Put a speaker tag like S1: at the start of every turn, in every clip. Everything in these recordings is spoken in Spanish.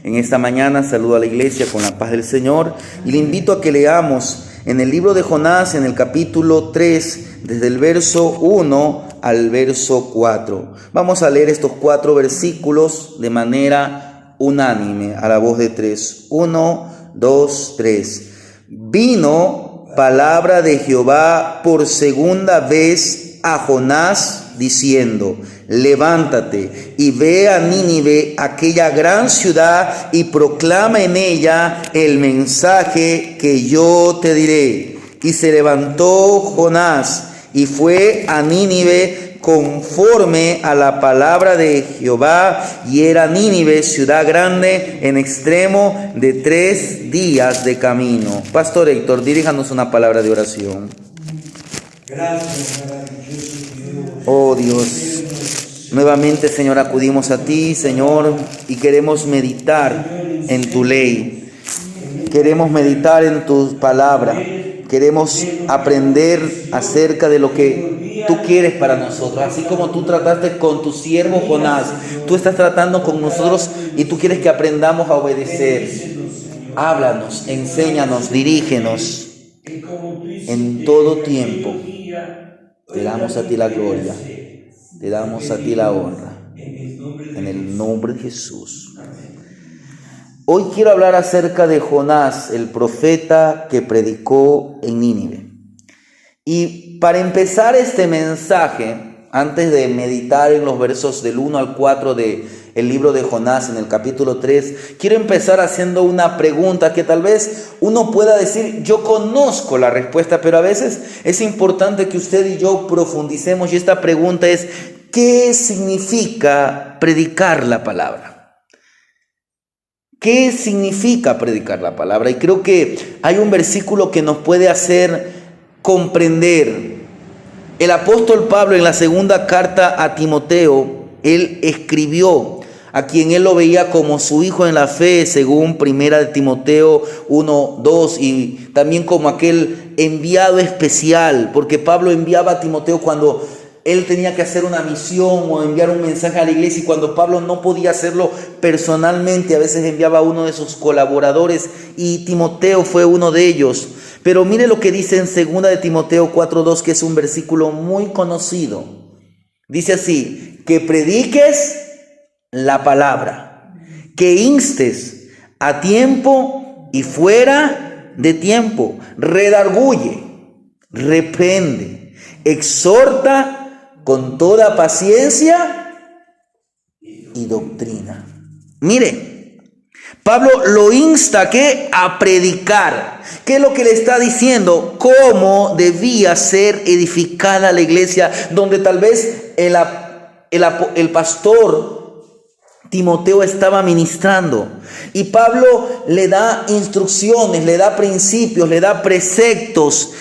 S1: En esta mañana saludo a la iglesia con la paz del Señor y le invito a que leamos en el libro de Jonás, en el capítulo 3, desde el verso 1 al verso 4. Vamos a leer estos 4 versículos de manera unánime, a la voz de 3. 1, 2, 3. Vino palabra de Jehová por segunda vez a Jonás, diciendo: levántate y ve a Nínive, aquella gran ciudad, y proclama en ella el mensaje que yo te diré. Y se levantó Jonás y fue a Nínive conforme a la palabra de Jehová, y era Nínive ciudad grande en extremo de 3 días de camino. Pastor Héctor, diríjanos una palabra de oración.
S2: Gracias, maravilloso Dios.
S1: Oh Dios, nuevamente, Señor, acudimos a ti, Señor, y queremos meditar en tu ley. Queremos meditar en tu palabra. Queremos aprender acerca de lo que tú quieres para nosotros. Así como tú trataste con tu siervo Jonás, tú estás tratando con nosotros y tú quieres que aprendamos a obedecer. Háblanos, enséñanos, dirígenos en todo tiempo. Te damos a ti la gloria, te damos a ti la honra, en el nombre de Jesús. Hoy quiero hablar acerca de Jonás, el profeta que predicó en Nínive. Y para empezar este mensaje, antes de meditar en los versos del 1 al 4 del libro de Jonás, en el capítulo 3, quiero empezar haciendo una pregunta que tal vez uno pueda decir: yo conozco la respuesta, pero a veces es importante que usted y yo profundicemos. Y esta pregunta es: ¿qué significa predicar la palabra? ¿Qué significa predicar la palabra? Y creo que hay un versículo que nos puede hacer comprender. El apóstol Pablo, en la segunda carta a Timoteo, él escribió a quien él lo veía como su hijo en la fe, según primera de Timoteo 1, 2, y también como aquel enviado especial, porque Pablo enviaba a Timoteo cuando él tenía que hacer una misión o enviar un mensaje a la iglesia, y cuando Pablo no podía hacerlo personalmente, a veces enviaba a uno de sus colaboradores, y Timoteo fue uno de ellos. Pero mire lo que dice en 2 de Timoteo 4:2, que es un versículo muy conocido. Dice así: que prediques la palabra, que instes a tiempo y fuera de tiempo, redarguye, reprende, exhorta con toda paciencia y doctrina. Mire, Pablo lo insta a predicar. ¿Qué es lo que le está diciendo? Cómo debía ser edificada la iglesia, donde tal vez el pastor Timoteo estaba ministrando. Y Pablo le da instrucciones, le da principios, le da preceptos.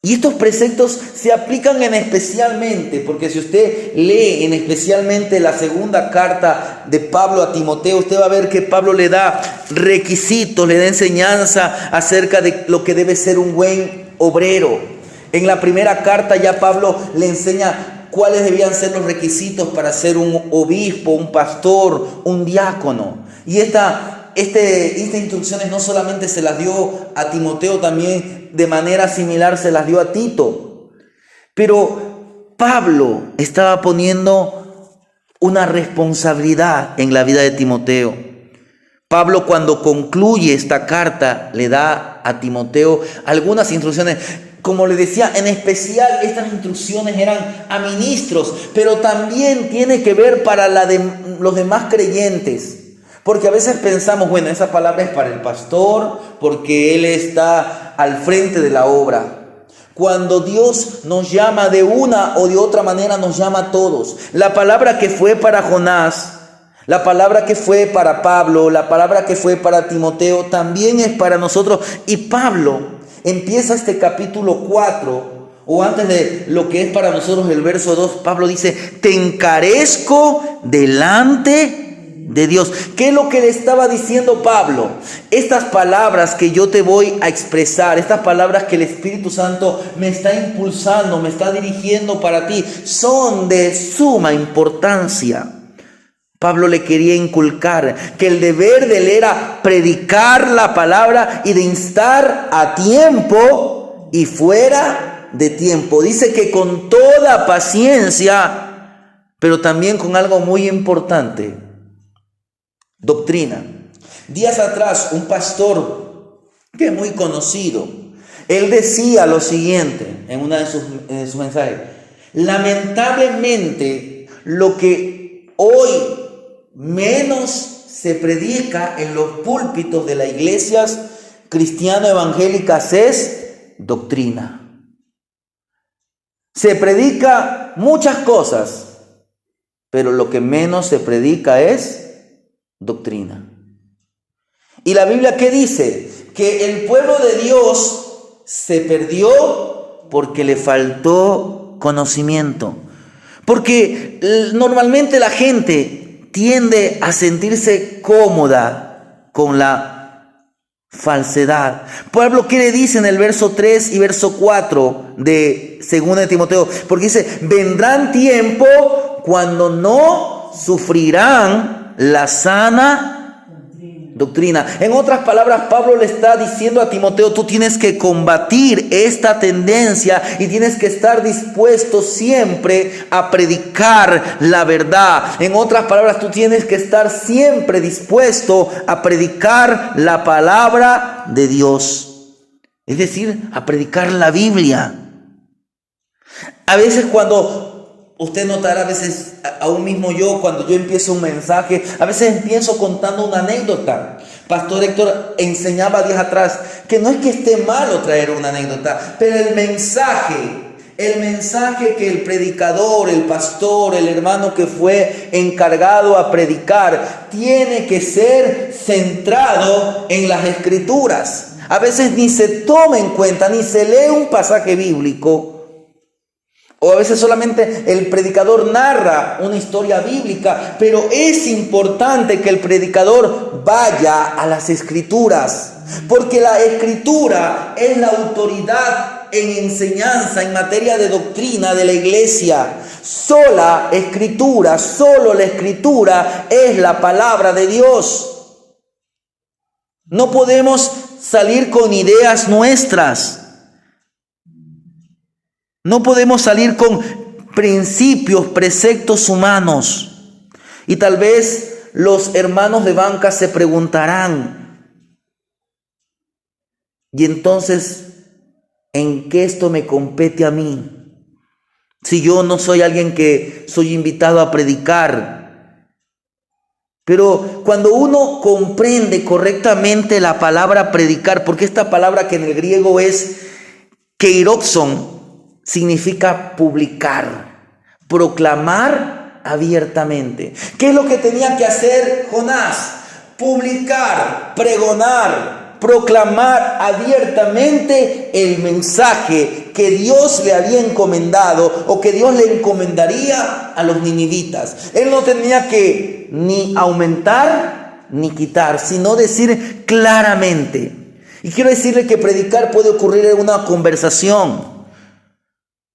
S1: Y estos preceptos se aplican en especialmente, porque si usted lee en especialmente la segunda carta de Pablo a Timoteo, usted va a ver que Pablo le da requisitos, le da enseñanza acerca de lo que debe ser un buen obrero. En la primera carta ya Pablo le enseña cuáles debían ser los requisitos para ser un obispo, un pastor, un diácono. Y estas instrucciones no solamente se las dio a Timoteo, también de manera similar se las dio a Tito. Pero Pablo estaba poniendo una responsabilidad en la vida de Timoteo. Pablo, cuando concluye esta carta, le da a Timoteo algunas instrucciones. Como le decía, en especial estas instrucciones eran a ministros, pero también tiene que ver para los demás creyentes. Porque a veces pensamos, bueno, esa palabra es para el pastor porque él está al frente de la obra. Cuando Dios nos llama de una o de otra manera, nos llama a todos. La palabra que fue para Jonás, la palabra que fue para Pablo, la palabra que fue para Timoteo, también es para nosotros. Y Pablo empieza este capítulo 4, o antes de lo que es para nosotros el verso 2, Pablo dice: te encarezco delante de Dios. ¿Qué es lo que le estaba diciendo Pablo? Estas palabras que yo te voy a expresar, estas palabras que el Espíritu Santo me está impulsando, me está dirigiendo para ti, son de suma importancia. Pablo le quería inculcar que el deber de él era predicar la palabra y de instar a tiempo y fuera de tiempo. Dice que con toda paciencia, pero también con algo muy importante: doctrina. Días atrás, un pastor que es muy conocido, él decía lo siguiente en una de sus mensajes: lamentablemente, lo que hoy menos se predica en los púlpitos de las iglesias cristiano-evangélicas es doctrina. Se predica muchas cosas, pero lo que menos se predica es doctrina. ¿Y la Biblia qué dice? Que el pueblo de Dios se perdió porque le faltó conocimiento. Porque normalmente la gente tiende a sentirse cómoda con la falsedad. Pablo, ¿qué le dice en el verso 3 y verso 4 de 2 de Timoteo? Porque dice: vendrán tiempo cuando no sufrirán la sana doctrina. En otras palabras, Pablo le está diciendo a Timoteo: tú tienes que combatir esta tendencia y tienes que estar dispuesto siempre a predicar la verdad. En otras palabras, tú tienes que estar siempre dispuesto a predicar la palabra de Dios. Es decir, a predicar la Biblia. A veces usted notará, a veces, aún mismo yo, cuando yo empiezo un mensaje, a veces empiezo contando una anécdota. Pastor Héctor enseñaba días atrás que no es que esté malo traer una anécdota, pero el mensaje que el predicador, el pastor, el hermano que fue encargado a predicar, tiene que ser centrado en las Escrituras. A veces ni se toma en cuenta, ni se lee un pasaje bíblico. O a veces solamente el predicador narra una historia bíblica, pero es importante que el predicador vaya a las Escrituras, porque la Escritura es la autoridad en enseñanza, en materia de doctrina de la iglesia. Solo la Escritura es la palabra de Dios. No podemos salir con ideas nuestras. No podemos salir con principios, preceptos humanos. Y tal vez los hermanos de banca se preguntarán: ¿y entonces en qué esto me compete a mí? Si yo no soy alguien que soy invitado a predicar. Pero cuando uno comprende correctamente la palabra predicar, porque esta palabra que en el griego es keiroxon, significa publicar, proclamar abiertamente. ¿Qué es lo que tenía que hacer Jonás? Publicar, pregonar, proclamar abiertamente el mensaje que Dios le había encomendado o que Dios le encomendaría a los ninivitas. Él no tenía que ni aumentar ni quitar, sino decir claramente. Y quiero decirle que predicar puede ocurrir en una conversación.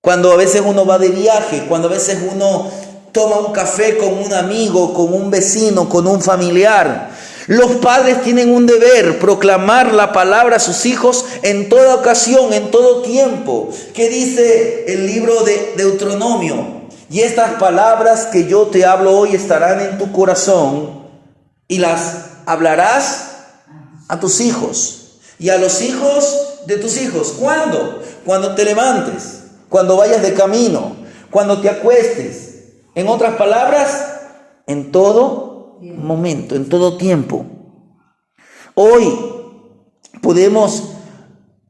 S1: Cuando a veces uno va de viaje, cuando a veces uno toma un café con un amigo, con un vecino, con un familiar. Los padres tienen un deber: proclamar la palabra a sus hijos en toda ocasión, en todo tiempo. ¿Qué dice el libro de Deuteronomio? Y estas palabras que yo te hablo hoy estarán en tu corazón y las hablarás a tus hijos y a los hijos de tus hijos. ¿Cuándo? Cuando te levantes, cuando vayas de camino, cuando te acuestes. En otras palabras, en todo momento, en todo tiempo. Hoy podemos,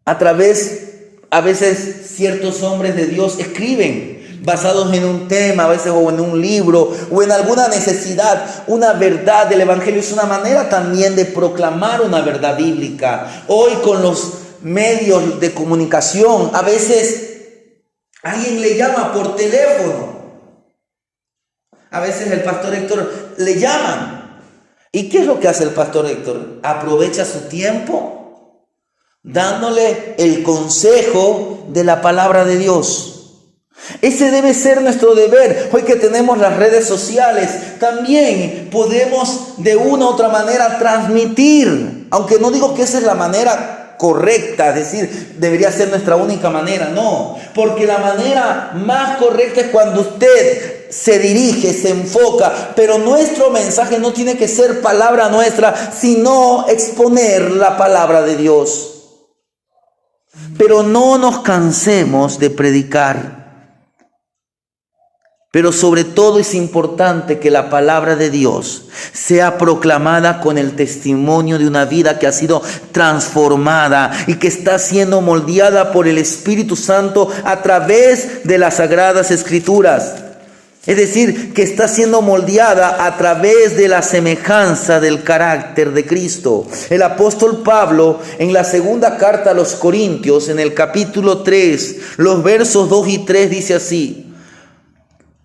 S1: a veces ciertos hombres de Dios escriben basados en un tema, a veces o en un libro o en alguna necesidad, una verdad del evangelio. Es una manera también de proclamar una verdad bíblica. Hoy con los medios de comunicación, a veces alguien le llama por teléfono. A veces el pastor Héctor le llaman. ¿Y qué es lo que hace el pastor Héctor? Aprovecha su tiempo dándole el consejo de la palabra de Dios. Ese debe ser nuestro deber. Hoy que tenemos las redes sociales, también podemos de una u otra manera transmitir, aunque no digo que esa es la manera correcta, es decir, debería ser nuestra única manera, no, porque la manera más correcta es cuando usted se dirige, se enfoca, pero nuestro mensaje no tiene que ser palabra nuestra, sino exponer la palabra de Dios. Pero no nos cansemos de predicar. Pero sobre todo es importante que la palabra de Dios sea proclamada con el testimonio de una vida que ha sido transformada y que está siendo moldeada por el Espíritu Santo a través de las Sagradas Escrituras. Es decir, que está siendo moldeada a través de la semejanza del carácter de Cristo. El apóstol Pablo, en la segunda carta a los Corintios, en el capítulo 3, los versos 2 y 3, dice así: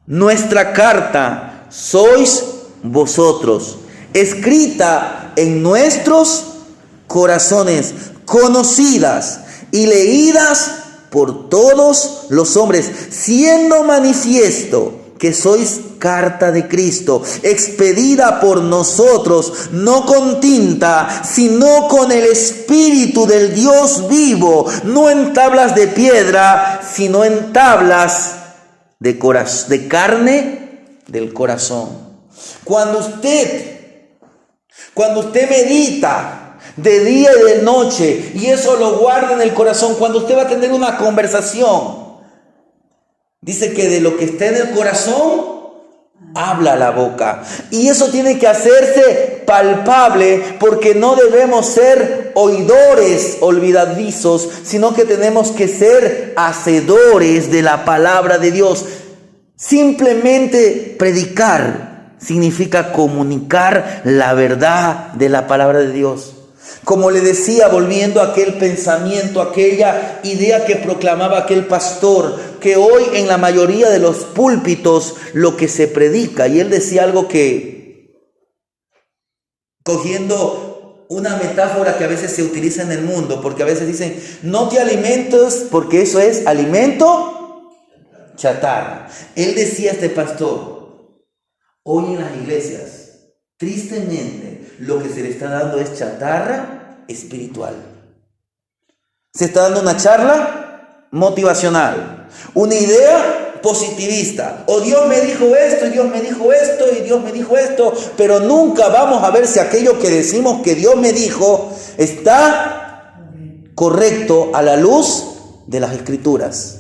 S1: nuestra carta sois vosotros, escrita en nuestros corazones, conocidas y leídas por todos los hombres, siendo manifiesto que sois carta de Cristo, expedida por nosotros, no con tinta, sino con el Espíritu del Dios vivo, no en tablas de piedra, sino en tablas de carne del corazón. Cuando usted medita de día y de noche y eso lo guarda en el corazón, cuando usted va a tener una conversación, dice que de lo que está en el corazón habla la boca. Y eso tiene que hacerse palpable, porque no debemos ser oidores olvidadizos, sino que tenemos que ser hacedores de la palabra de Dios. Simplemente predicar significa comunicar la verdad de la palabra de Dios. Como le decía, volviendo a aquel pensamiento, aquella idea que proclamaba aquel pastor, que hoy en la mayoría de los púlpitos lo que se predica, y él decía algo que, cogiendo una metáfora que a veces se utiliza en el mundo, porque a veces dicen, no te alimentes porque eso es alimento chatarra. Él decía, este pastor, hoy en las iglesias, tristemente, lo que se le está dando es chatarra espiritual. Se está dando una charla motivacional, una idea positivista. O Dios me dijo esto, y Dios me dijo esto, y Dios me dijo esto, pero nunca vamos a ver si aquello que decimos que Dios me dijo está correcto a la luz de las Escrituras.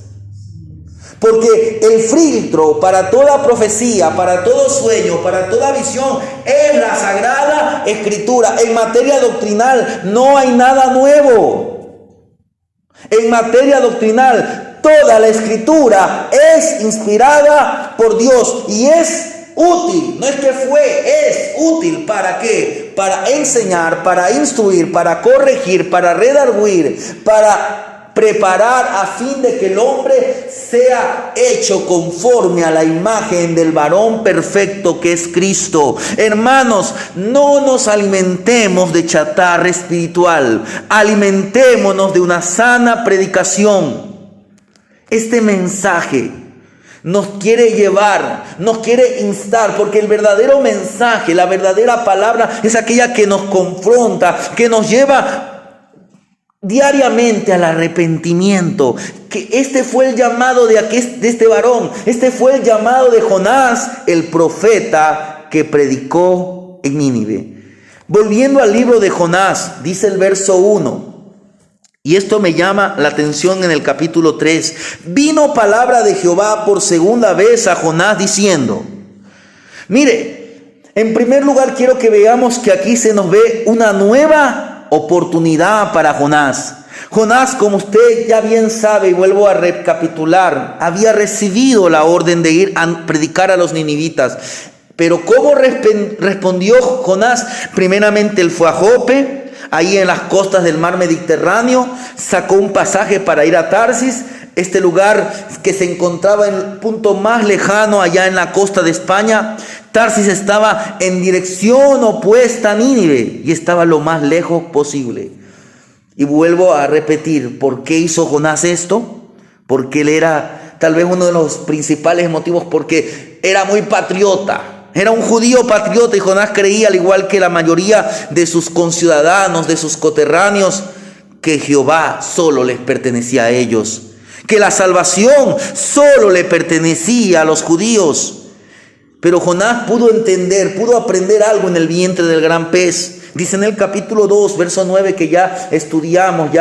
S1: Porque el filtro para toda profecía, para todo sueño, para toda visión es la Sagrada Escritura. En materia doctrinal no hay nada nuevo. En materia doctrinal toda la Escritura es inspirada por Dios y es útil. No es que es útil. ¿Para qué? Para enseñar, para instruir, para corregir, para redarguir, para preparar a fin de que el hombre sea hecho conforme a la imagen del varón perfecto que es Cristo. Hermanos, no nos alimentemos de chatarra espiritual, alimentémonos de una sana predicación. Este mensaje nos quiere llevar, nos quiere instar, porque el verdadero mensaje, la verdadera palabra es aquella que nos confronta, que nos lleva diariamente al arrepentimiento. Que este fue el llamado de este varón, este fue el llamado de Jonás, el profeta que predicó en Nínive. Volviendo al libro de Jonás, dice el verso 1, y esto me llama la atención en el capítulo 3. Vino palabra de Jehová por segunda vez a Jonás diciendo, mire, en primer lugar quiero que veamos que aquí se nos ve una nueva oportunidad para Jonás. Jonás, como usted ya bien sabe, y vuelvo a recapitular, había recibido la orden de ir a predicar a los ninivitas. Pero ¿cómo respondió Jonás? Primeramente él fue a Jope, ahí en las costas del mar Mediterráneo, sacó un pasaje para ir a Tarsis, este lugar que se encontraba en el punto más lejano allá en la costa de España. Tarsis estaba en dirección opuesta a Nínive y estaba lo más lejos posible. Y vuelvo a repetir, ¿por qué hizo Jonás esto? Porque él era tal vez uno de los principales motivos, porque era muy patriota. Era un judío patriota y Jonás creía, al igual que la mayoría de sus conciudadanos, de sus coterráneos, que Jehová solo les pertenecía a ellos, que la salvación solo le pertenecía a los judíos. Pero Jonás pudo entender, pudo aprender algo en el vientre del gran pez. Dice en el capítulo 2, verso 9, que ya estudiamos,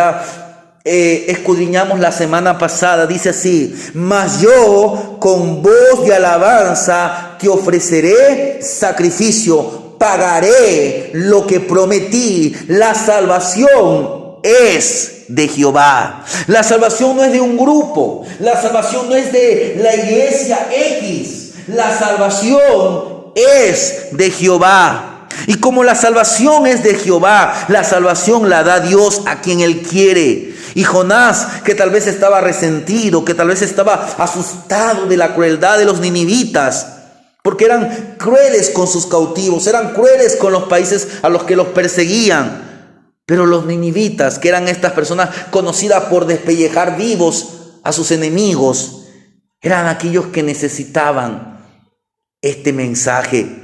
S1: escudriñamos la semana pasada. Dice así: mas yo con voz de alabanza te ofreceré sacrificio, pagaré lo que prometí. La salvación es de Jehová. La salvación no es de un grupo, la salvación no es de la iglesia X, la salvación es de Jehová. Y como la salvación es de Jehová, la salvación la da Dios a quien Él quiere. Y Jonás, que tal vez estaba resentido, que tal vez estaba asustado de la crueldad de los ninivitas, porque eran crueles con sus cautivos, eran crueles con los países a los que los perseguían. Pero los ninivitas, que eran estas personas conocidas por despellejar vivos a sus enemigos, eran aquellos que necesitaban este mensaje.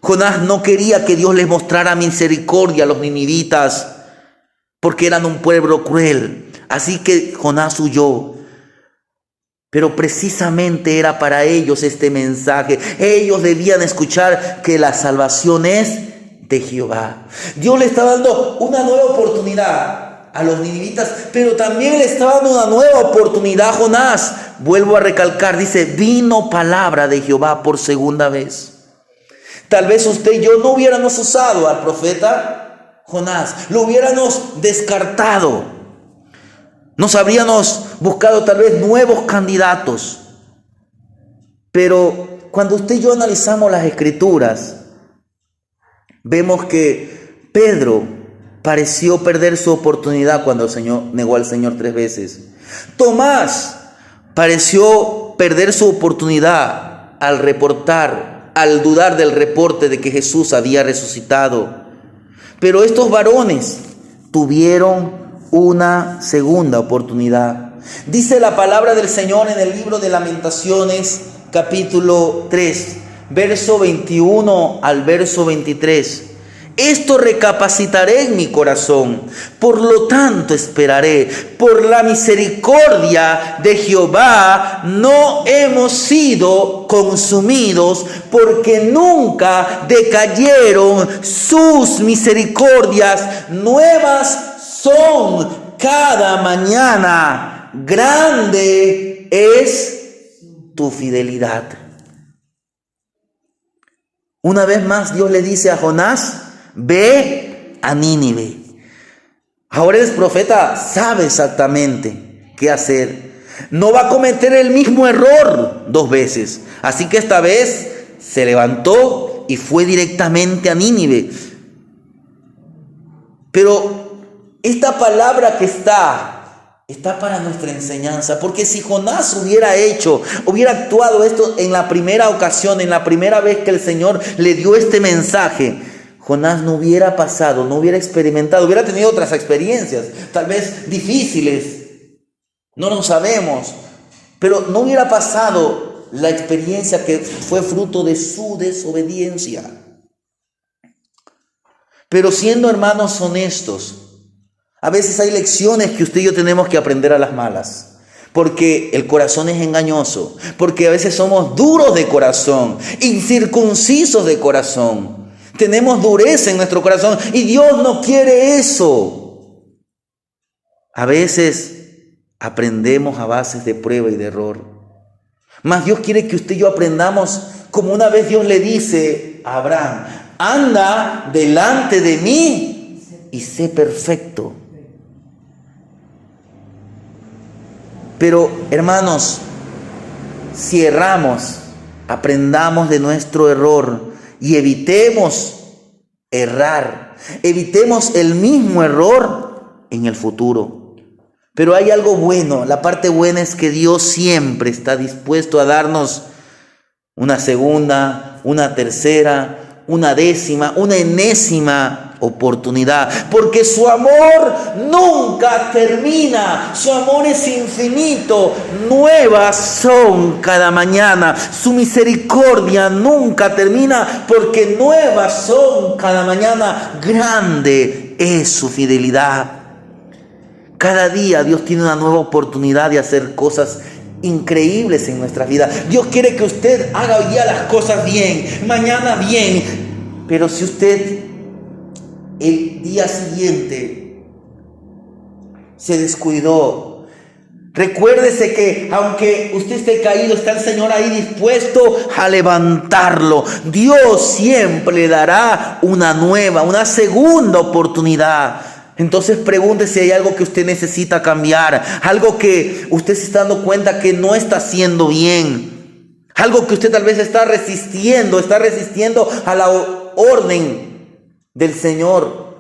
S1: Jonás no quería que Dios les mostrara misericordia a los ninivitas, porque eran un pueblo cruel. Así que Jonás huyó. Pero precisamente era para ellos este mensaje. Ellos debían escuchar que la salvación es de Jehová. Dios le está dando una nueva oportunidad a los ninivitas, pero también le está dando una nueva oportunidad a Jonás. Vuelvo a recalcar, dice: vino palabra de Jehová por segunda vez. Tal vez usted y yo no hubiéramos usado al profeta Jonás, lo hubiéramos descartado. Nos habríamos buscado tal vez nuevos candidatos. Pero cuando usted y yo analizamos las Escrituras, vemos que Pedro pareció perder su oportunidad cuando el Señor negó al Señor 3 veces. Tomás pareció perder su oportunidad al dudar del reporte de que Jesús había resucitado. Pero estos varones tuvieron una segunda oportunidad. Dice la palabra del Señor en el libro de Lamentaciones, capítulo 3, verso 21 al verso 23. Esto recapacitaré en mi corazón, por lo tanto esperaré. Por la misericordia de Jehová no hemos sido consumidos, porque nunca decayeron sus misericordias. Nuevas son cada mañana. Grande es tu fidelidad. Una vez más Dios le dice a Jonás: ve a Nínive. Ahora el profeta sabe exactamente qué hacer. No va a cometer el mismo error 2 veces. Así que esta vez se levantó y fue directamente a Nínive. Pero esta palabra que está para nuestra enseñanza, porque si Jonás hubiera actuado esto en la primera ocasión, en la primera vez que el Señor le dio este mensaje, Jonás no hubiera pasado, no hubiera experimentado, hubiera tenido otras experiencias, tal vez difíciles, no lo sabemos, pero no hubiera pasado la experiencia que fue fruto de su desobediencia. Pero siendo hermanos honestos, a veces hay lecciones que usted y yo tenemos que aprender a las malas, porque el corazón es engañoso, porque a veces somos duros de corazón, incircuncisos de corazón. Tenemos dureza en nuestro corazón y Dios no quiere eso. A veces aprendemos a bases de prueba y de error. Mas Dios quiere que usted y yo aprendamos como una vez Dios le dice a Abraham: anda delante de mí y sé perfecto. Pero hermanos, si erramos, aprendamos de nuestro error y evitemos errar, evitemos el mismo error en el futuro. Pero hay algo bueno, la parte buena es que Dios siempre está dispuesto a darnos una segunda, una tercera, una décima, una enésima oportunidad, porque su amor nunca termina, su amor es infinito, nuevas son cada mañana, su misericordia nunca termina, porque nuevas son cada mañana, grande es su fidelidad. Cada día Dios tiene una nueva oportunidad de hacer cosas increíbles en nuestra vida. Dios quiere que usted haga hoy día las cosas bien, mañana bien, pero si usted el día siguiente se descuidó, recuérdese que aunque usted esté caído, está el Señor ahí dispuesto a levantarlo. Dios siempre le dará una nueva, una segunda oportunidad. Entonces pregúntese si hay algo que usted necesita cambiar, algo que usted se está dando cuenta que no está haciendo bien, algo que usted tal vez está resistiendo a la orden del Señor.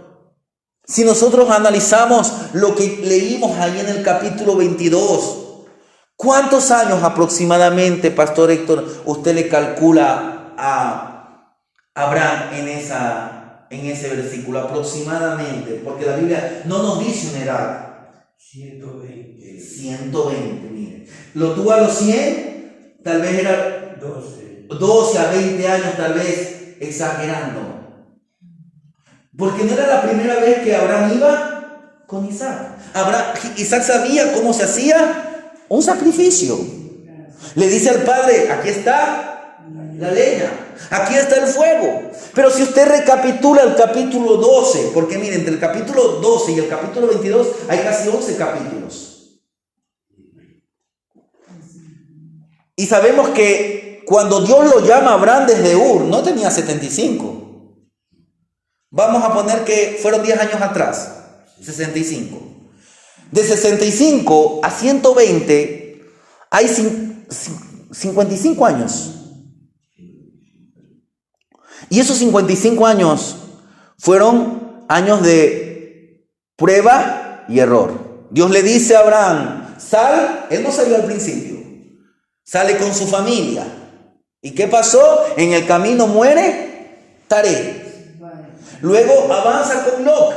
S1: Si nosotros analizamos lo que leímos ahí en el capítulo 22, ¿cuántos años aproximadamente, Pastor Héctor, usted le calcula a Abraham en ese versículo? Aproximadamente, porque la Biblia no nos dice una edad. 120, mire. Lo tuvo a los 100, tal vez era 12 a 20 años, tal vez exagerando. Porque no era la primera vez que Abraham iba con Isaac. Isaac sabía cómo se hacía un sacrificio. Le dice al padre, aquí está la leña, aquí está el fuego. Pero si usted recapitula el capítulo 12, porque mire, entre el capítulo 12 y el capítulo 22 hay casi 11 capítulos. Y sabemos que cuando Dios lo llama a Abraham desde Ur, no tenía 75. Vamos a poner que fueron 10 años atrás, 65. De 65 a 120 hay 55 años. Y esos 55 años fueron años de prueba y error. Dios le dice a Abraham, sal, él no salió al principio, sale con su familia. ¿Y qué pasó? En el camino muere Taré. Luego avanza con Lot.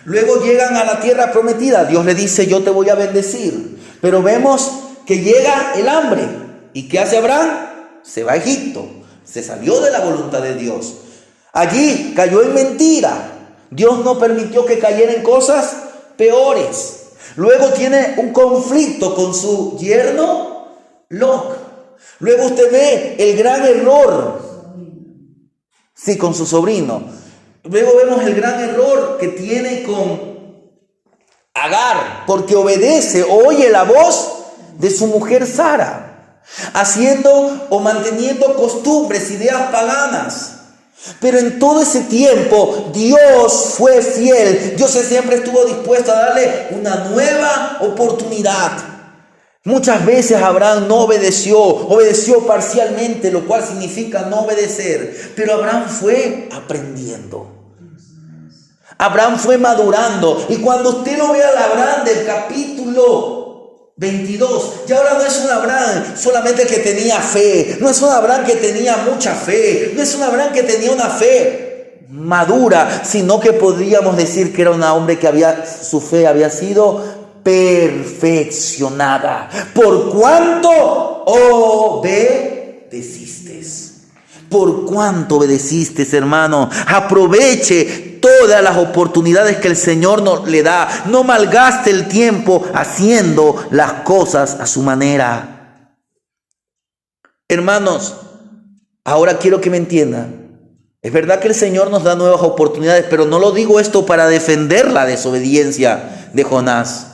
S1: Luego llegan a la tierra prometida. Dios le dice, yo te voy a bendecir. Pero vemos que llega el hambre. ¿Y qué hace Abraham? Se va a Egipto. Se salió de la voluntad de Dios. Allí cayó en mentira. Dios no permitió que cayera en cosas peores. Luego tiene un conflicto con su yerno Lot. Luego usted ve el gran error. Sí, con su sobrino. Luego vemos el gran error que tiene con Agar, porque oye la voz de su mujer Sara, haciendo o manteniendo costumbres, ideas paganas. Pero en todo ese tiempo Dios fue fiel. Dios siempre estuvo dispuesto a darle una nueva oportunidad. Muchas veces Abraham no obedeció parcialmente, lo cual significa no obedecer. Pero Abraham fue aprendiendo. Abraham fue madurando. Y cuando usted lo ve al Abraham del capítulo 22, ya ahora no es un Abraham solamente que tenía fe. No es un Abraham que tenía mucha fe. No es un Abraham que tenía una fe madura, sino que podríamos decir que era un hombre que su fe había sido perfeccionada. Por cuanto obedeciste. Por cuanto obedeciste, hermano. Aproveche todas las oportunidades que el Señor le da. No malgaste el tiempo haciendo las cosas a su manera. Hermanos, ahora quiero que me entiendan. Es verdad que el Señor nos da nuevas oportunidades, pero no lo digo esto para defender la desobediencia de Jonás,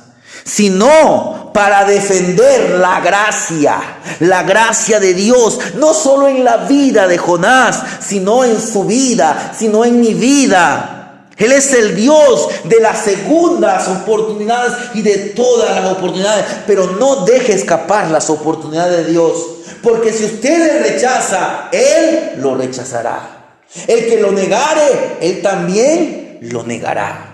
S1: sino para defender la gracia de Dios, no solo en la vida de Jonás, sino en su vida, sino en mi vida. Él es el Dios de las segundas oportunidades y de todas las oportunidades, pero no deje escapar las oportunidades de Dios, porque si usted le rechaza, Él lo rechazará. El que lo negare, Él también lo negará.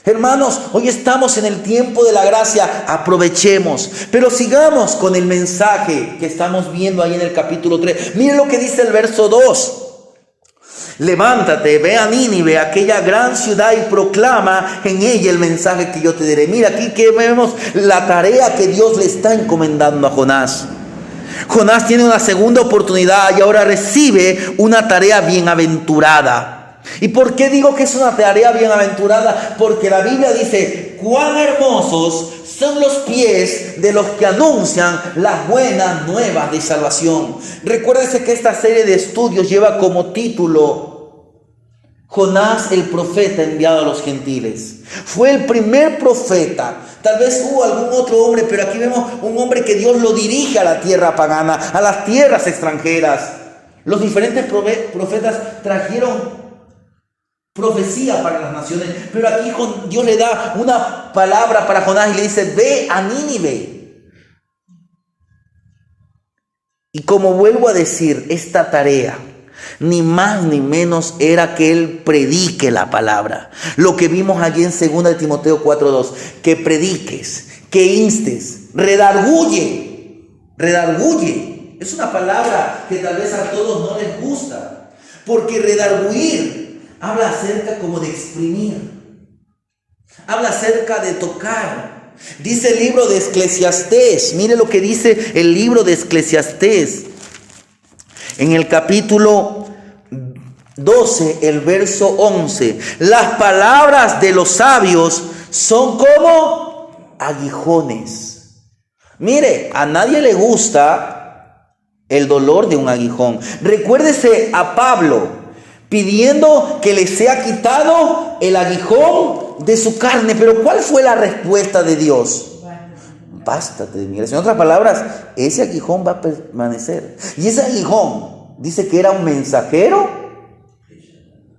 S1: Hermanos, hoy estamos en el tiempo de la gracia, aprovechemos, pero sigamos con el mensaje que estamos viendo ahí en el capítulo 3. Miren lo que dice el verso 2. Levántate, ve a Nínive, aquella gran ciudad, y proclama en ella el mensaje que yo te diré. Mira aquí que vemos la tarea que Dios le está encomendando a Jonás. Jonás tiene una segunda oportunidad y ahora recibe una tarea bienaventurada. ¿Y por qué digo que es una tarea bienaventurada? Porque la Biblia dice: cuán hermosos son los pies de los que anuncian las buenas nuevas de salvación. Recuérdense que esta serie de estudios lleva como título Jonás, el profeta enviado a los gentiles. Fue el primer profeta. Tal vez hubo algún otro hombre, pero aquí vemos un hombre que Dios lo dirige a la tierra pagana, a las tierras extranjeras. Los diferentes profetas trajeron profecía para las naciones, pero aquí Dios le da una palabra para Jonás y le dice: ve a Nínive. Y como vuelvo a decir, esta tarea ni más ni menos era que él predique la palabra. Lo que vimos allí en 2 Timoteo 4:2, que prediques, que instes, redarguye. Redarguye es una palabra que tal vez a todos no les gusta, porque redarguir habla acerca como de exprimir, habla acerca de tocar. Dice el libro de Eclesiastés, mire lo que dice el libro de Eclesiastés, en el capítulo 12, el verso 11. Las palabras de los sabios son como aguijones. Mire, a nadie le gusta el dolor de un aguijón. Recuérdese a Pablo pidiendo que le sea quitado el aguijón de su carne. Pero ¿cuál fue la respuesta de Dios? Bástate de mi gracia. En otras palabras, ese aguijón va a permanecer. Y ese aguijón dice que era un mensajero.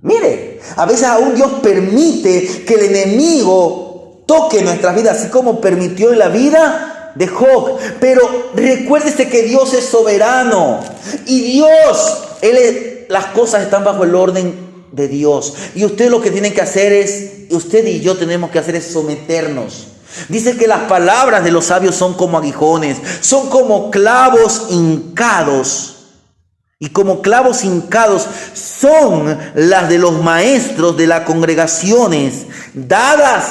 S1: Mire, a veces aún Dios permite que el enemigo toque nuestras vidas, así como permitió en la vida de Job. Pero recuérdese que Dios es soberano. Y Dios, las cosas están bajo el orden de Dios. Y usted lo que tiene que hacer usted y yo tenemos que hacer es someternos. Dice que las palabras de los sabios son como aguijones, son como clavos hincados. Y como clavos hincados son las de los maestros de las congregaciones, dadas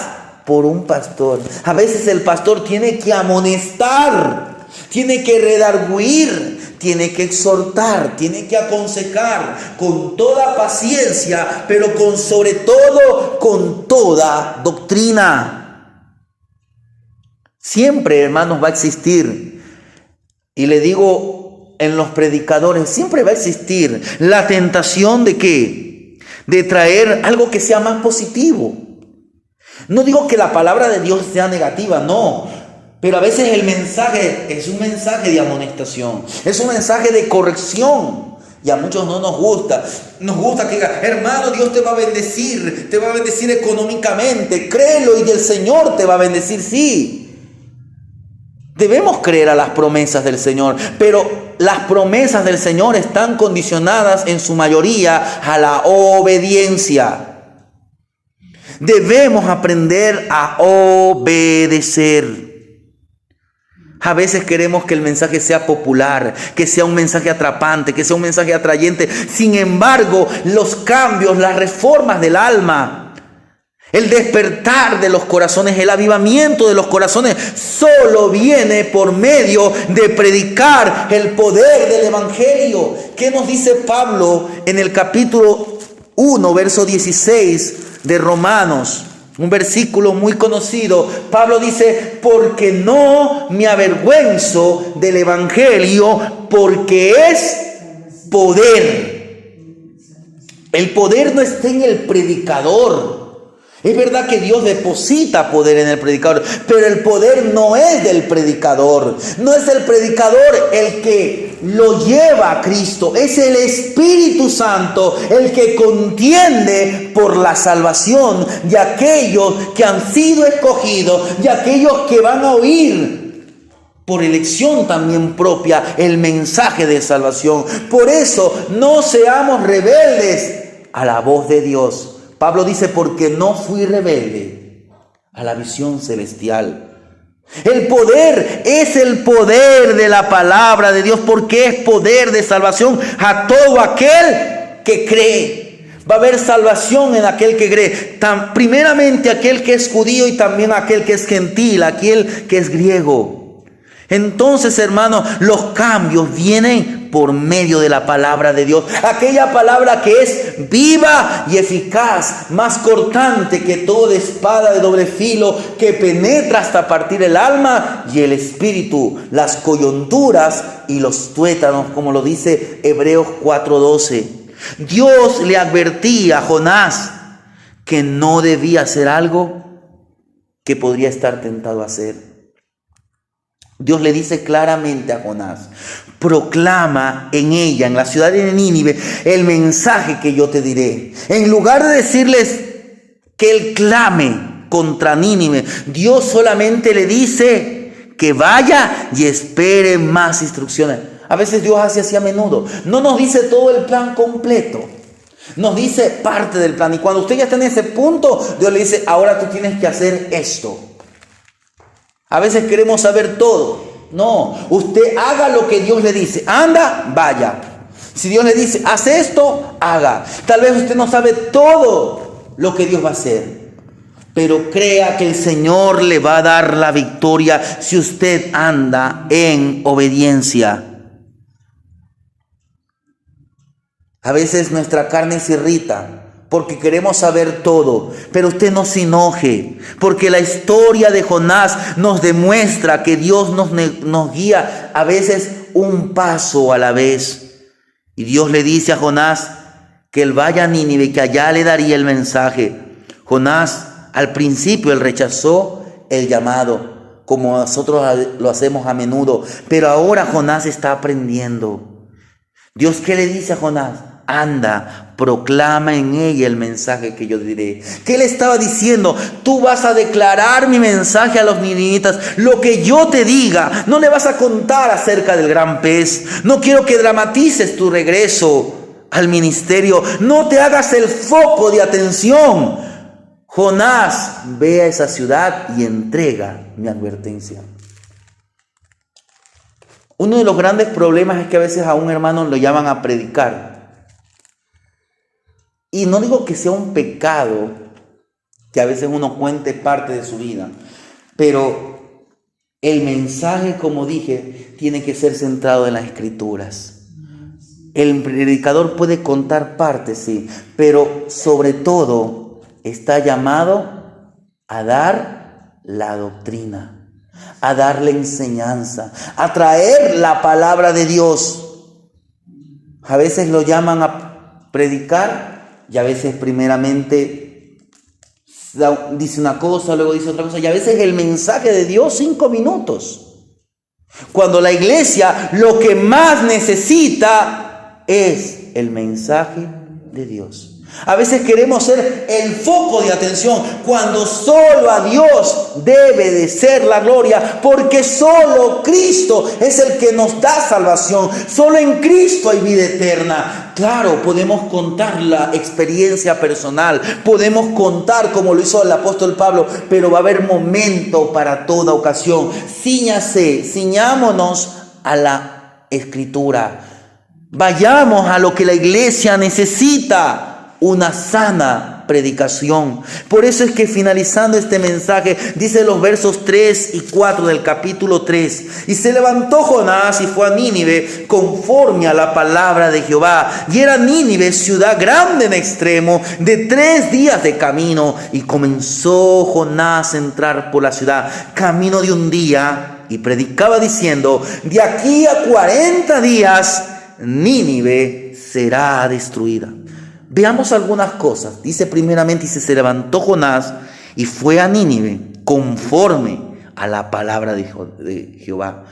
S1: por un pastor. A veces el pastor tiene que amonestar, tiene que redarguir, tiene que exhortar, tiene que aconsejar con toda paciencia, pero sobre todo con toda doctrina. Siempre, hermanos, va a existir, y le digo en los predicadores, siempre va a existir la tentación de ¿qué? De traer algo que sea más positivo. No digo que la palabra de Dios sea negativa, no, pero a veces el mensaje es un mensaje de amonestación, es un mensaje de corrección. Y a muchos no nos gusta. Nos gusta que diga: hermano, Dios te va a bendecir económicamente, créelo y el Señor te va a bendecir. Sí, debemos creer a las promesas del Señor, pero las promesas del Señor están condicionadas en su mayoría a la obediencia. Debemos aprender a obedecer. A veces queremos que el mensaje sea popular, que sea un mensaje atrapante, que sea un mensaje atrayente. Sin embargo, los cambios, las reformas del alma, el despertar de los corazones, el avivamiento de los corazones, solo viene por medio de predicar el poder del Evangelio. ¿Qué nos dice Pablo en el capítulo 1, verso 16 de Romanos? Un versículo muy conocido. Pablo dice: porque no me avergüenzo del Evangelio, porque es poder. El poder no está en el predicador. Es verdad que Dios deposita poder en el predicador, pero el poder no es del predicador. No es el predicador el que lo lleva a Cristo. Es el Espíritu Santo el que contiende por la salvación de aquellos que han sido escogidos, de aquellos que van a oír por elección también propia el mensaje de salvación. Por eso no seamos rebeldes a la voz de Dios. Pablo dice: porque no fui rebelde a la visión celestial. El poder es el poder de la palabra de Dios, porque es poder de salvación a todo aquel que cree. Va a haber salvación en aquel que cree. Primeramente aquel que es judío y también aquel que es gentil, aquel que es griego. Entonces, hermanos, los cambios vienen por medio de la palabra de Dios. Aquella palabra que es viva y eficaz, más cortante que toda espada de doble filo, que penetra hasta partir el alma y el espíritu, las coyunturas y los tuétanos, como lo dice Hebreos 4:12. Dios le advertía a Jonás que no debía hacer algo que podría estar tentado a hacer. Dios le dice claramente a Jonás: proclama en ella, en la ciudad de Nínive, el mensaje que yo te diré. En lugar de decirles que él clame contra Nínive, Dios solamente le dice que vaya y espere más instrucciones. A veces Dios hace así a menudo. No nos dice todo el plan completo. Nos dice parte del plan. Y cuando usted ya está en ese punto, Dios le dice: ahora tú tienes que hacer esto. A veces queremos saber todo. No, usted haga lo que Dios le dice. Anda, vaya. Si Dios le dice: haz esto, haga. Tal vez usted no sabe todo lo que Dios va a hacer, pero crea que el Señor le va a dar la victoria si usted anda en obediencia. A veces nuestra carne se irrita porque queremos saber todo, pero usted no se enoje, porque la historia de Jonás nos demuestra que Dios nos guía a veces un paso a la vez. Y Dios le dice a Jonás que él vaya a Nínive y que allá le daría el mensaje. Jonás al principio él rechazó el llamado, como nosotros lo hacemos a menudo, pero ahora Jonás está aprendiendo. Dios, ¿qué le dice a Jonás? Anda, proclama en ella el mensaje que yo diré. ¿Qué le estaba diciendo? Tú vas a declarar mi mensaje a los ninivitas, lo que yo te diga. No le vas a contar acerca del gran pez. No quiero que dramatices tu regreso al ministerio. No te hagas el foco de atención. Jonás, ve a esa ciudad y entrega mi advertencia. Uno de los grandes problemas es que a veces a un hermano lo llaman a predicar. Y no digo que sea un pecado que a veces uno cuente parte de su vida, pero el mensaje, como dije, tiene que ser centrado en las Escrituras. El predicador puede contar partes, sí, pero sobre todo está llamado a dar la doctrina, a dar la enseñanza, a traer la palabra de Dios. A veces lo llaman a predicar y a veces primeramente dice una cosa, luego dice otra cosa, y a veces el mensaje de Dios 5 minutos. Cuando la iglesia lo que más necesita es el mensaje de Dios. A veces queremos ser el foco de atención cuando solo a Dios debe de ser la gloria, porque solo Cristo es el que nos da salvación. Solo en Cristo hay vida eterna. Claro, podemos contar la experiencia personal, podemos contar como lo hizo el apóstol Pablo, pero va a haber momento para toda ocasión. Ciñámonos a la Escritura. Vayamos a lo que la iglesia necesita. Una sana predicación. Por eso es que finalizando este mensaje, dice los versos 3 y 4 del capítulo 3. Y se levantó Jonás y fue a Nínive conforme a la palabra de Jehová. Y era Nínive ciudad grande en extremo, de 3 días de camino. Y comenzó Jonás a entrar por la ciudad, camino de un día, y predicaba diciendo: de aquí a 40 días Nínive será destruida. Veamos algunas cosas. Dice primeramente, se levantó Jonás y fue a Nínive conforme a la palabra de Jehová.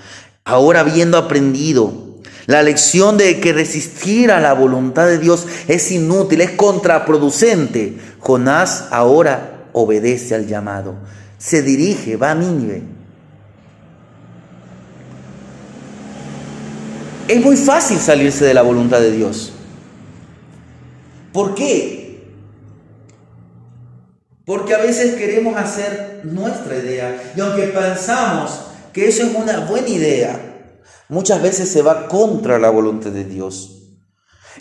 S1: Ahora, habiendo aprendido la lección de que resistir a la voluntad de Dios es inútil, es contraproducente, Jonás ahora obedece al llamado. Se dirige, va a Nínive. Es muy fácil salirse de la voluntad de Dios. ¿Por qué? Porque a veces queremos hacer nuestra idea, y aunque pensamos que eso es una buena idea, muchas veces se va contra la voluntad de Dios.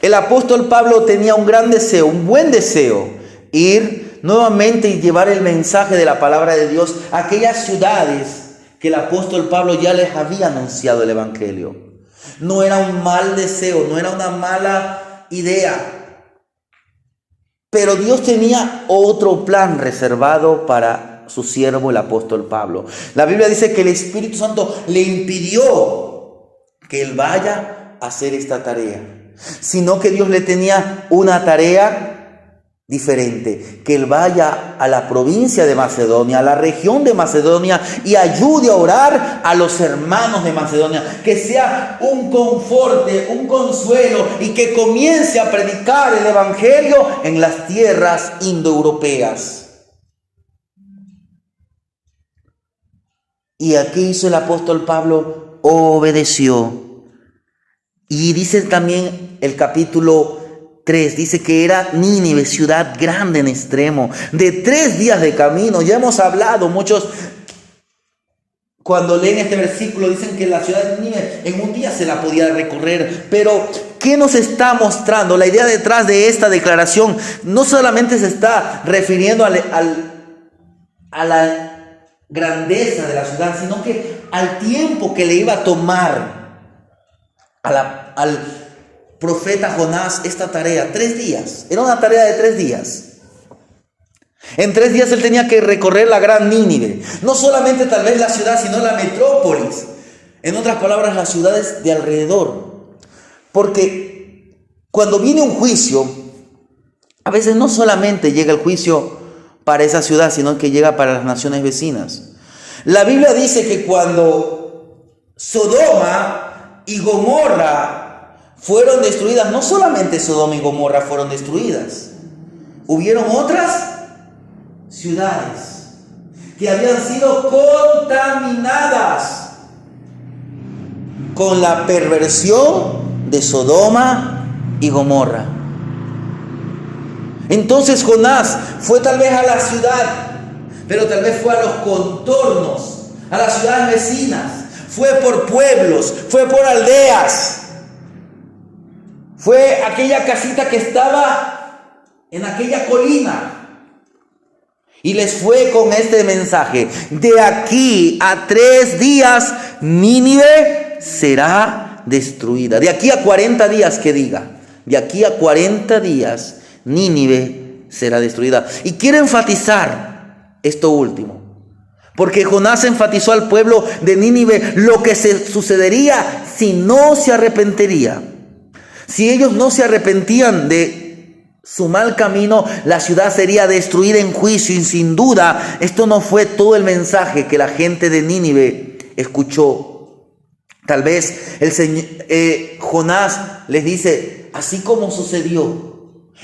S1: El apóstol Pablo tenía un gran deseo, un buen deseo, ir nuevamente y llevar el mensaje de la palabra de Dios a aquellas ciudades que el apóstol Pablo ya les había anunciado el evangelio. No era un mal deseo, no era una mala idea, pero Dios tenía otro plan reservado para su siervo el apóstol Pablo. La Biblia dice que el Espíritu Santo le impidió que él vaya a hacer esta tarea, sino que Dios le tenía una tarea diferente, que él vaya a la provincia de Macedonia, a la región de Macedonia, y ayude a orar a los hermanos de Macedonia, que sea un conforte, un consuelo, y que comience a predicar el evangelio en las tierras indoeuropeas. Y aquí hizo el apóstol Pablo, obedeció. Y dice también el capítulo 3, dice que era Nínive, ciudad grande en extremo, de 3 días de camino. Ya hemos hablado, muchos cuando leen este versículo dicen que la ciudad de Nínive en un día se la podía recorrer. Pero ¿qué nos está mostrando? La idea detrás de esta declaración no solamente se está refiriendo a la grandeza de la ciudad, sino que al tiempo que le iba a tomar al profeta Jonás esta tarea, 3 días. Era una tarea de 3 días. En 3 días él tenía que recorrer la gran Nínive. No solamente tal vez la ciudad, sino la metrópolis. En otras palabras, las ciudades de alrededor. Porque cuando viene un juicio, a veces no solamente llega el juicio para esa ciudad, sino que llega para las naciones vecinas. La Biblia dice que cuando Sodoma y Gomorra fueron destruidas, no solamente Sodoma y Gomorra fueron destruidas, hubieron otras ciudades que habían sido contaminadas con la perversión de Sodoma y Gomorra. Entonces Jonás fue tal vez a la ciudad, pero tal vez fue a los contornos, a las ciudades vecinas, fue por pueblos, fue por aldeas. Fue aquella casita que estaba en aquella colina. Y les fue con este mensaje: de aquí a 3 días Nínive será destruida. De aquí a 40 días, que diga. De aquí a 40 días Nínive será destruida. Y quiero enfatizar esto último, porque Jonás enfatizó al pueblo de Nínive lo que sucedería si no se arrepentiría. Si ellos no se arrepentían de su mal camino, la ciudad sería destruida en juicio. Y sin duda, esto no fue todo el mensaje que la gente de Nínive escuchó. Tal vez Jonás les dice, así como sucedió.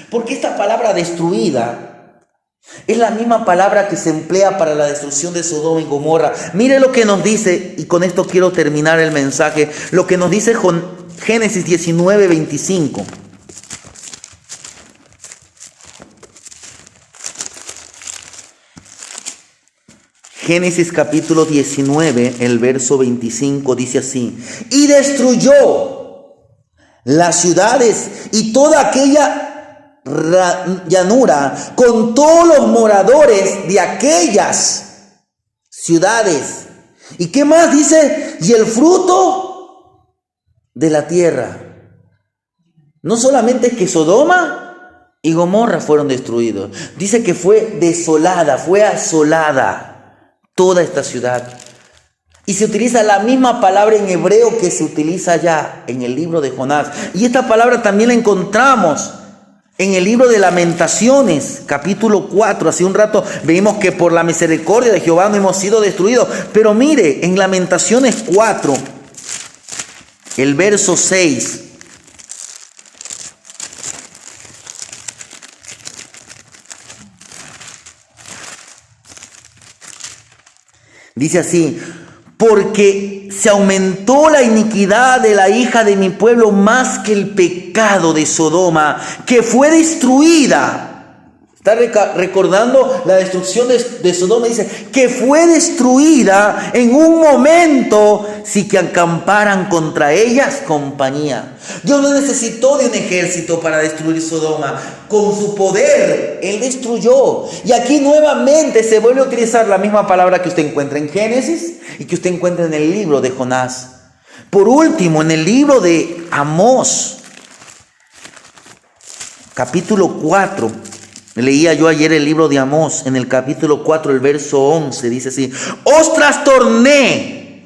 S1: Porque esta palabra destruida es la misma palabra que se emplea para la destrucción de Sodoma y Gomorra. Mire lo que nos dice, y con esto quiero terminar el mensaje, lo que nos dice Génesis 19, 25. Génesis capítulo 19, el verso 25 dice así: y destruyó las ciudades y toda aquella llanura con todos los moradores de aquellas ciudades. ¿Y qué más dice? Y el fruto de la tierra. No solamente es que Sodoma y Gomorra fueron destruidos, dice que fue desolada, fue asolada toda esta ciudad. Y se utiliza la misma palabra en hebreo que se utiliza ya en el libro de Jonás. Y esta palabra también la encontramos en el libro de Lamentaciones, capítulo 4. Hace un rato vimos que por la misericordia de Jehová no hemos sido destruidos. Pero mire, en Lamentaciones 4, el verso 6. Dice así: porque se aumentó la iniquidad de la hija de mi pueblo más que el pecado de Sodoma, que fue destruida Está recordando la destrucción de Sodoma. Dice que fue destruida en un momento sin que acamparan contra ellas compañía. Dios no necesitó de un ejército para destruir Sodoma. Con su poder, Él destruyó. Y aquí nuevamente se vuelve a utilizar la misma palabra que usted encuentra en Génesis y que usted encuentra en el libro de Jonás. Por último, en el libro de Amós, capítulo 4. Leía yo ayer el libro de Amós, en el capítulo 4, el verso 11, dice así: os trastorné,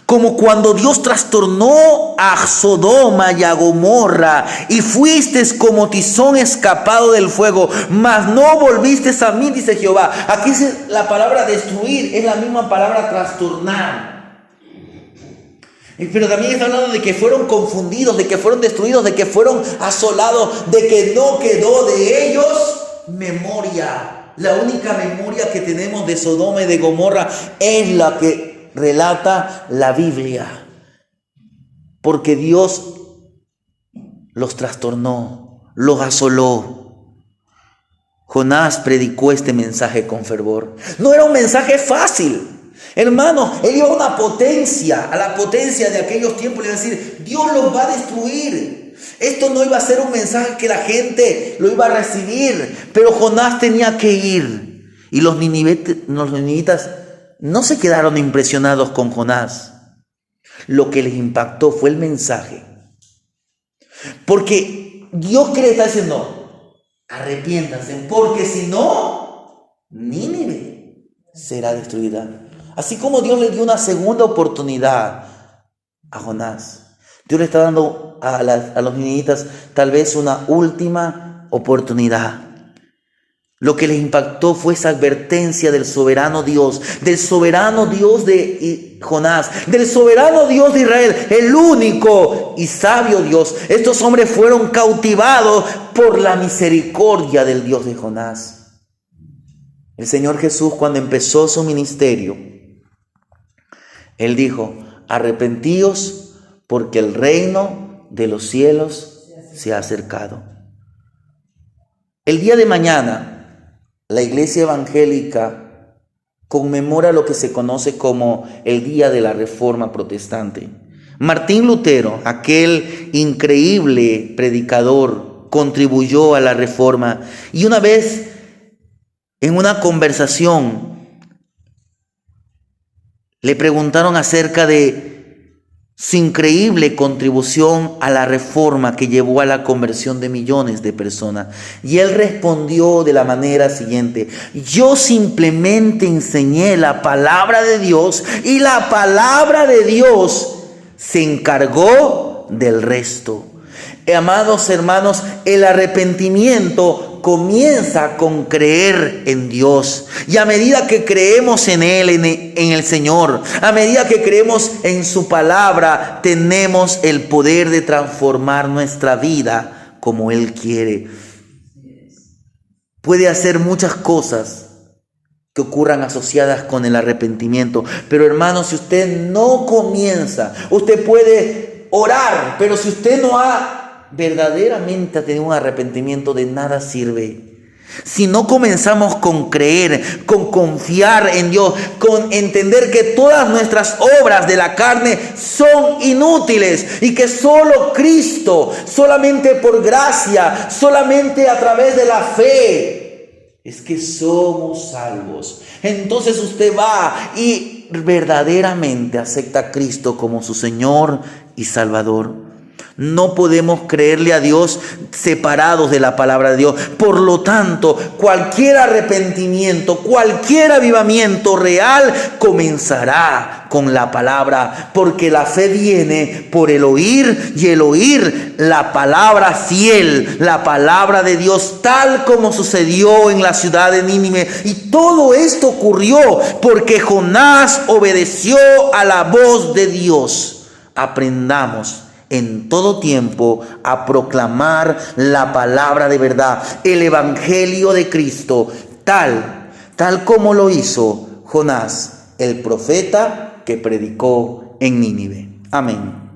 S1: como cuando Dios trastornó a Sodoma y a Gomorra, y fuisteis como tizón escapado del fuego, mas no volvisteis a mí, dice Jehová. Aquí la palabra destruir es la misma palabra trastornar. Pero también está hablando de que fueron confundidos, de que fueron destruidos, de que fueron asolados, de que no quedó de ellos memoria. La única memoria que tenemos de Sodoma y de Gomorra es la que relata la Biblia. Porque Dios los trastornó, los asoló. Jonás predicó este mensaje con fervor. No era un mensaje fácil. Hermano, él iba a una potencia, a la potencia de aquellos tiempos, le iba a decir: Dios los va a destruir. Esto no iba a ser un mensaje que la gente lo iba a recibir, pero Jonás tenía que ir. Y los ninivitas no se quedaron impresionados con Jonás. Lo que les impactó fue el mensaje. Porque Dios quiere estar diciendo: arrepiéntanse, porque si no, Nínive será destruida. Así como Dios le dio una segunda oportunidad a Jonás, Dios le está dando a los ninivitas tal vez una última oportunidad. Lo que les impactó fue esa advertencia del soberano Dios de Jonás, del soberano Dios de Israel, el único y sabio Dios. Estos hombres fueron cautivados por la misericordia del Dios de Jonás. El Señor Jesús, cuando empezó su ministerio, Él dijo: arrepentíos, porque el reino de los cielos se ha acercado. El día de mañana, la Iglesia Evangélica conmemora lo que se conoce como el Día de la Reforma Protestante. Martín Lutero, aquel increíble predicador, contribuyó a la Reforma. Y una vez, en una conversación, le preguntaron acerca de su increíble contribución a la reforma que llevó a la conversión de millones de personas. Y él respondió de la manera siguiente: yo simplemente enseñé la palabra de Dios y la palabra de Dios se encargó del resto. Amados hermanos, el arrepentimiento comienza con creer en Dios. Y a medida que creemos en Él, en el Señor, a medida que creemos en su palabra, tenemos el poder de transformar nuestra vida como Él quiere. Puede hacer muchas cosas que ocurran asociadas con el arrepentimiento. Pero hermanos, si usted no comienza, usted puede orar, pero si usted no ha verdaderamente tenido un arrepentimiento, de nada sirve. Si no comenzamos con creer, con confiar en Dios, con entender que todas nuestras obras de la carne son inútiles y que solo Cristo, solamente por gracia, solamente a través de la fe, es que somos salvos. Entonces usted va y verdaderamente acepta a Cristo como su Señor y Salvador. No podemos creerle a Dios separados de la palabra de Dios. Por lo tanto, cualquier arrepentimiento, cualquier avivamiento real comenzará con la palabra, porque la fe viene por el oír, y el oír la palabra fiel, la palabra de Dios, tal como sucedió en la ciudad de Nínive. Y todo esto ocurrió porque Jonás obedeció a la voz de Dios. Aprendamos en todo tiempo a proclamar la palabra de verdad, el evangelio de Cristo, tal como lo hizo Jonás, el profeta que predicó en Nínive. Amén.